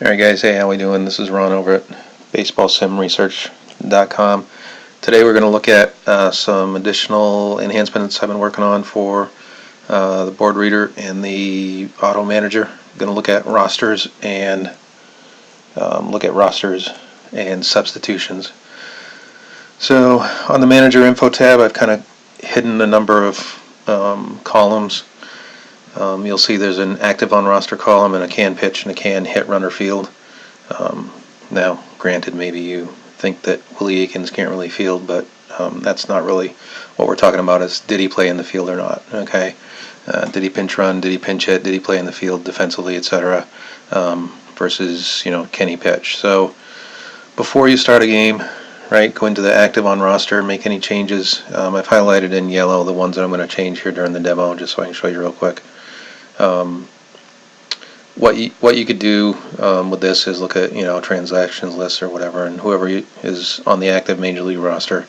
Alright guys, hey, how we doing? This is Ron over at baseballsimresearch.com. Today we're going to look at some additional enhancements I've been working on for the board reader and the auto manager. I'm going to look at rosters and substitutions. So on the manager info tab, I've kind of hidden a number of columns. You'll see there's an active on roster column and a can pitch and a can hit runner field. Now, granted, maybe you think that Willie Aikens can't really field, but that's not really what we're talking about. Is did he play in the field or not? Okay, did he pinch run? Did he pinch hit? Did he play in the field defensively, etc. Versus can he pitch? So before you start a game, right, go into the active on roster, make any changes. I've highlighted in yellow the ones that I'm going to change here during the demo, just so I can show you real quick. What you could do with this is look at transactions lists or whatever, and whoever is on the active major league roster,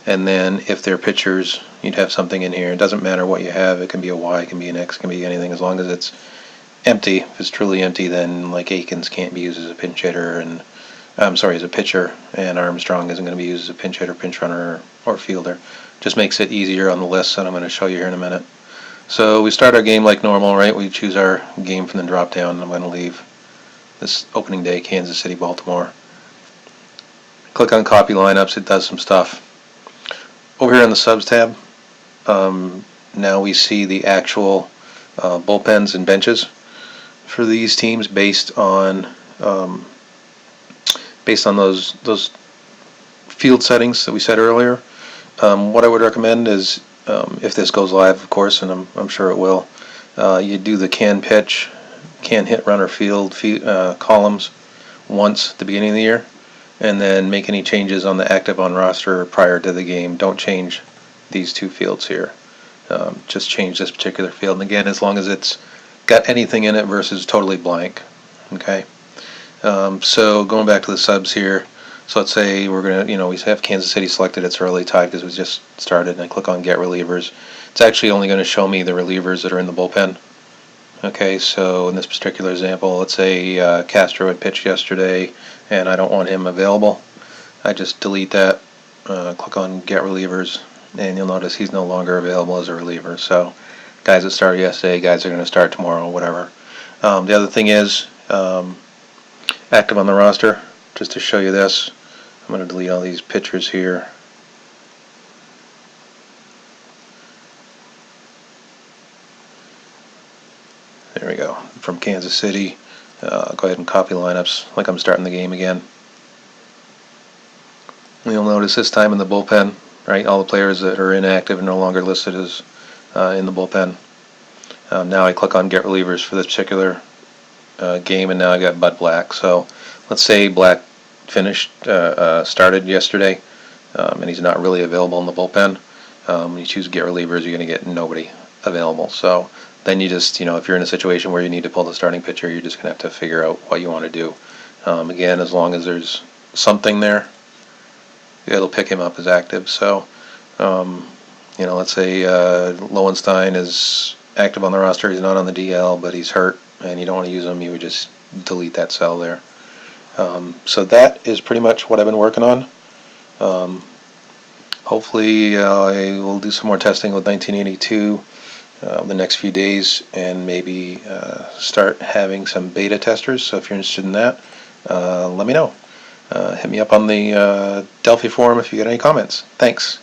and then if they're pitchers, you'd have something in here. It doesn't matter what you have. It can be a Y, it can be an X, it can be anything, as long as it's empty. If it's truly empty, then like Aikens can't be used as a pinch hitter, and as a pitcher, and Armstrong isn't going to be used as a pinch hitter, pinch runner, or fielder. Just makes it easier on the list that I'm going to show you here in a minute. So we start our game like normal, right? We choose our game from the drop down. I'm going to leave this opening day, Kansas City, Baltimore. Click on copy lineups. It does some stuff. Over here on the subs tab, now we see the actual bullpens and benches for these teams based on those field settings that we said earlier. What I would recommend is, if this goes live, of course, and I'm sure it will, you do the can pitch, can hit, runner, field columns once at the beginning of the year, and then make any changes on the active on roster prior to the game. Don't change these two fields here. Just change this particular field, and again, as long as it's got anything in it versus totally blank. Okay. So going back to the subs here. So let's say we're going to, we have Kansas City selected. It's early tie because we just started, and I click on Get Relievers. It's actually only going to show me the relievers that are in the bullpen. Okay, so in this particular example, let's say Castro had pitched yesterday, and I don't want him available. I just delete that, click on Get Relievers, and you'll notice he's no longer available as a reliever. So guys that started yesterday, guys are going to start tomorrow, whatever. The other thing is active on the roster. Just to show you this, I'm going to delete all these pitchers here. There we go. From Kansas City. Go ahead and copy lineups like I'm starting the game again. You'll notice this time in the bullpen, right, all the players that are inactive are no longer listed as in the bullpen. Now I click on Get Relievers for this particular game, and now I got Bud Black. So let's say Black started yesterday, and he's not really available in the bullpen. When you choose Get Relievers, you're going to get nobody available. So then you just, if you're in a situation where you need to pull the starting pitcher, you're just going to have to figure out what you want to do. Again, as long as there's something there, it'll pick him up as active. So, let's say Lowenstein is active on the roster. He's not on the DL, but he's hurt, and you don't want to use him. You would just delete that cell there. So that is pretty much what I've been working on. Hopefully I will do some more testing with 1982 the next few days, and maybe start having some beta testers. So if you're interested in that, let me know. Hit me up on the Delphi forum if you get any comments. Thanks.